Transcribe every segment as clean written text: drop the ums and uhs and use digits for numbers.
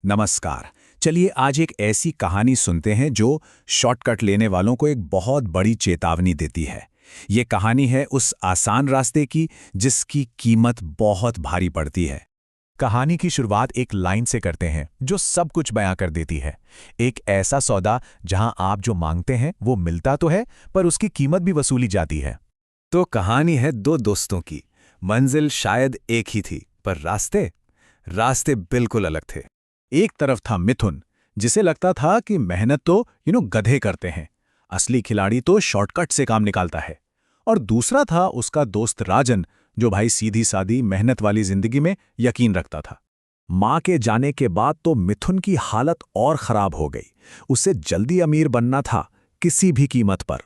नमस्कार। चलिए आज एक ऐसी कहानी सुनते हैं जो शॉर्टकट लेने वालों को एक बहुत बड़ी चेतावनी देती है। ये कहानी है उस आसान रास्ते की जिसकी कीमत बहुत भारी पड़ती है। कहानी की शुरुआत एक लाइन से करते हैं जो सब कुछ बयां कर देती है। एक ऐसा सौदा जहां आप जो मांगते हैं वो मिलता तो है, पर उसकी कीमत भी वसूली जाती है। तो कहानी है दो दोस्तों की। मंजिल शायद एक ही थी, पर रास्ते रास्ते बिल्कुल अलग थे। एक तरफ था मिथुन, जिसे लगता था कि मेहनत तो गधे करते हैं, असली खिलाड़ी तो शॉर्टकट से काम निकालता है। और दूसरा था उसका दोस्त राजन, जो भाई सीधी सादी मेहनत वाली जिंदगी में यकीन रखता था। मां के जाने के बाद तो मिथुन की हालत और खराब हो गई। उसे जल्दी अमीर बनना था, किसी भी कीमत पर।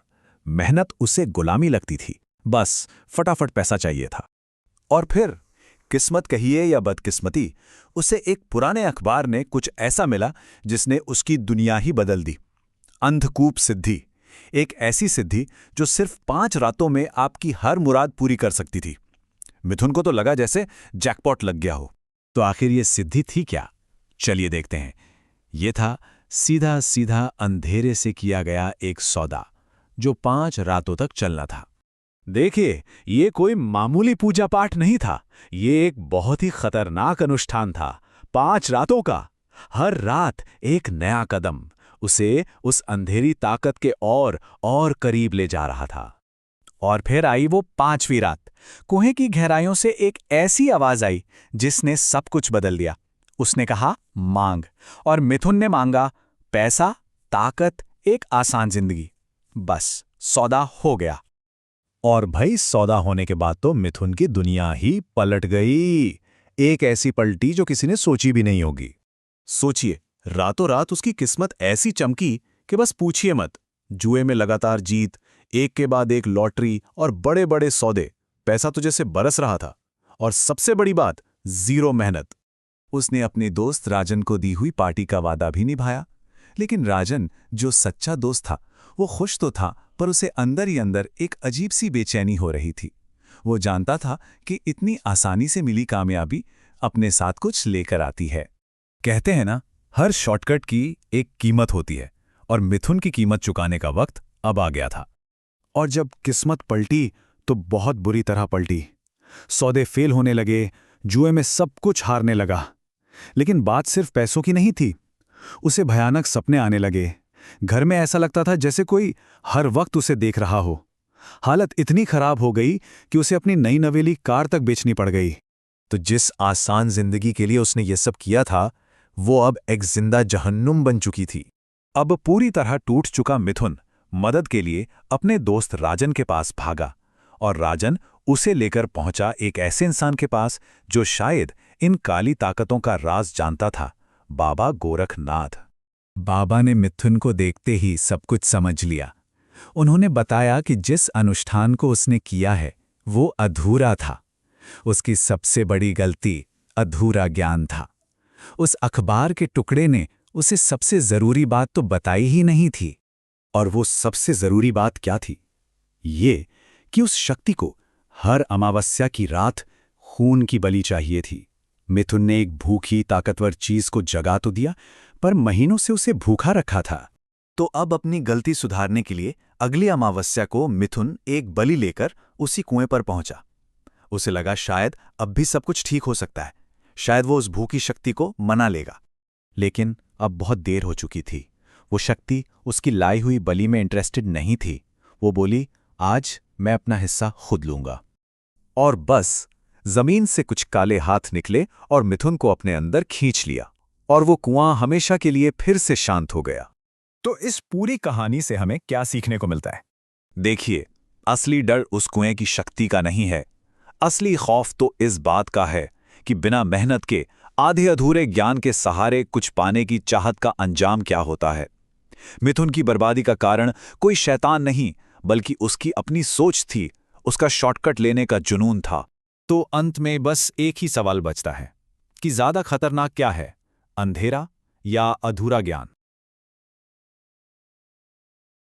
मेहनत उसे गुलामी लगती थी, बस फटाफट पैसा चाहिए था। और फिर किस्मत कहिए या बदकिस्मती, उसे एक पुराने अखबार ने कुछ ऐसा मिला जिसने उसकी दुनिया ही बदल दी। अंधकूप सिद्धि, एक ऐसी सिद्धि जो सिर्फ 5 रातों में आपकी हर मुराद पूरी कर सकती थी। मिथुन को तो लगा जैसे जैकपॉट लग गया हो। तो आखिर ये सिद्धि थी क्या? चलिए देखते हैं। ये था सीधा सीधा अंधेरे से किया गया एक सौदा, जो 5 रातों तक चलना था। देखिए, ये कोई मामूली पूजा पाठ नहीं था, ये एक बहुत ही खतरनाक अनुष्ठान था। 5 रातों का, हर रात एक नया कदम उसे उस अंधेरी ताकत के और करीब ले जा रहा था। और फिर आई वो 5वीं रात। कुएं की गहराइयों से एक ऐसी आवाज आई जिसने सब कुछ बदल दिया। उसने कहा, मांग। और मिथुन ने मांगा, पैसा, ताकत, एक आसान जिंदगी। बस सौदा हो गया। और भाई, सौदा होने के बाद तो मिथुन की दुनिया ही पलट गई। एक ऐसी पलटी जो किसी ने सोची भी नहीं होगी। सोचिए, रातों रात उसकी किस्मत ऐसी चमकी कि बस पूछिए मत। जुए में लगातार जीत, एक के बाद एक लॉटरी और बड़े बड़े सौदे। पैसा तो जैसे बरस रहा था। और सबसे बड़ी बात, जीरो मेहनत। उसने अपने दोस्त राजन को दी हुई पार्टी का वादा भी निभाया। लेकिन राजन, जो सच्चा दोस्त था, वो खुश तो था, पर उसे अंदर ही अंदर एक अजीब सी बेचैनी हो रही थी। वो जानता था कि इतनी आसानी से मिली कामयाबी अपने साथ कुछ लेकर आती है। कहते हैं ना, हर शॉर्टकट की एक कीमत होती है, और मिथुन की कीमत चुकाने का वक्त अब आ गया था। और जब किस्मत पलटी तो बहुत बुरी तरह पलटी। सौदे फेल होने लगे, जुए में सब कुछ हारने लगा। लेकिन बात सिर्फ पैसों की नहीं थी। उसे भयानक सपने आने लगे। घर में ऐसा लगता था जैसे कोई हर वक्त उसे देख रहा हो। हालत इतनी खराब हो गई कि उसे अपनी नई नवेली कार तक बेचनी पड़ गई। तो जिस आसान जिंदगी के लिए उसने ये सब किया था, वो अब एक जिंदा जहन्नुम बन चुकी थी। अब पूरी तरह टूट चुका मिथुन मदद के लिए अपने दोस्त राजन के पास भागा। और राजन उसे लेकर पहुंचा एक ऐसे इंसान के पास जो शायद इन काली ताकतों का राज जानता था, बाबा गोरखनाथ। बाबा ने मिथुन को देखते ही सब कुछ समझ लिया। उन्होंने बताया कि जिस अनुष्ठान को उसने किया है वो अधूरा था। उसकी सबसे बड़ी गलती अधूरा ज्ञान था। उस अखबार के टुकड़े ने उसे सबसे जरूरी बात तो बताई ही नहीं थी। और वो सबसे जरूरी बात क्या थी? ये कि उस शक्ति को हर अमावस्या की रात खून की बलि चाहिए थी। मिथुन ने एक भूखी ताकतवर चीज को जगा तो दिया, पर महीनों से उसे भूखा रखा था। तो अब अपनी गलती सुधारने के लिए अगली अमावस्या को मिथुन एक बलि लेकर उसी कुएं पर पहुंचा। उसे लगा शायद अब भी सब कुछ ठीक हो सकता है, शायद वो उस भूखी शक्ति को मना लेगा। लेकिन अब बहुत देर हो चुकी थी। वो शक्ति उसकी लाई हुई बलि में इंटरेस्टेड नहीं थी। वो बोली, आज मैं अपना हिस्सा खुद लूंगा। और बस जमीन से कुछ काले हाथ निकले और मिथुन को अपने अंदर खींच लिया। और वो कुआं हमेशा के लिए फिर से शांत हो गया। तो इस पूरी कहानी से हमें क्या सीखने को मिलता है? देखिए, असली डर उस कुएं की शक्ति का नहीं है। असली खौफ तो इस बात का है कि बिना मेहनत के आधे अधूरे ज्ञान के सहारे कुछ पाने की चाहत का अंजाम क्या होता है। मिथुन की बर्बादी का कारण कोई शैतान नहीं, बल्कि उसकी अपनी सोच थी। उसका शॉर्टकट लेने का जुनून था। तो अंत में बस एक ही सवाल बचता है कि ज्यादा खतरनाक क्या है, अंधेरा या अधूरा ज्ञान?